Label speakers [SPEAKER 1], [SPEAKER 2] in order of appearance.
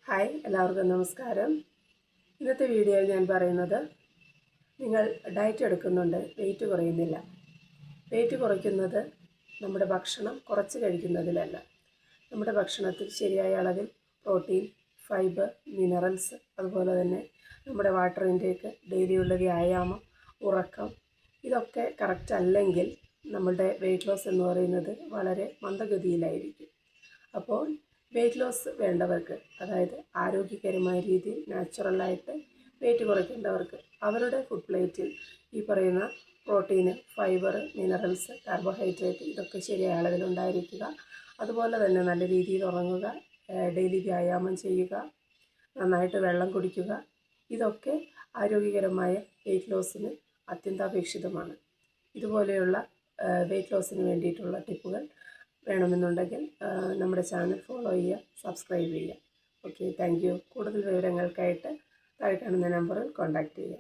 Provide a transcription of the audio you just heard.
[SPEAKER 1] Hi, എല്ലാവർക്കും നമസ്കാരം. ഇന്നത്തെ വീഡിയോയിൽ ഞാൻ പറയുന്നത്, നിങ്ങൾ ഡയറ്റ് എടുക്കുന്നുണ്ട്, വെയിറ്റ് കുറയുന്നില്ല. വെയിറ്റ് കുറയ്ക്കുന്നത് നമ്മുടെ ഭക്ഷണം കുറച്ച് കഴിക്കുന്നതിലല്ല. നമ്മുടെ ഭക്ഷണത്തിൽ ശരിയായ അളവിൽ പ്രോട്ടീൻ, ഫൈബർ, മിനറൽസ്, അതുപോലെ തന്നെ നമ്മുടെ വാട്ടർ ഇൻടേക്ക്, ഡെയിലിയുള്ള വ്യായാമം, ഉറക്കം ഇതൊക്കെ കറക്റ്റ് അല്ലെങ്കിൽ നമ്മുടെ വെയിറ്റ് ലോസ് എന്ന് പറയുന്നത് വളരെ മന്ദഗതിയിലായിരിക്കും. അപ്പോൾ വെയിറ്റ് ലോസ് വേണ്ടവർക്ക്, അതായത് ആരോഗ്യകരമായ രീതിയിൽ നാച്ചുറലായിട്ട് വെയിറ്റ് കുറയ്ക്കേണ്ടവർക്ക് അവരുടെ ഫുഡ് പ്ലേറ്റിൽ ഈ പറയുന്ന പ്രോട്ടീന്, ഫൈബർ, മിനറൽസ്, കാർബോഹൈഡ്രേറ്റ് ഇതൊക്കെ ശരിയായ അളവിലുണ്ടായിരിക്കുക. അതുപോലെ തന്നെ നല്ല രീതിയിൽ ഉറങ്ങുക, ഡെയിലി വ്യായാമം ചെയ്യുക, നന്നായിട്ട് വെള്ളം കുടിക്കുക. ഇതൊക്കെ ആരോഗ്യകരമായ വെയിറ്റ് ലോസിന് അത്യന്താപേക്ഷിതമാണ്. ഇതുപോലെയുള്ള വെയിറ്റ് ലോസിന് വേണ്ടിയിട്ടുള്ള ടിപ്പുകൾ വേണമെന്നുണ്ടെങ്കിൽ നമ്മുടെ ചാനൽ ഫോളോ ചെയ്യുക, സബ്സ്ക്രൈബ് ചെയ്യുക. Okay, thank you. കൂടുതൽ വിവരങ്ങൾക്കായിട്ട് താഴെ കാണുന്ന നമ്പറിൽ കോൺടാക്റ്റ് ചെയ്യുക.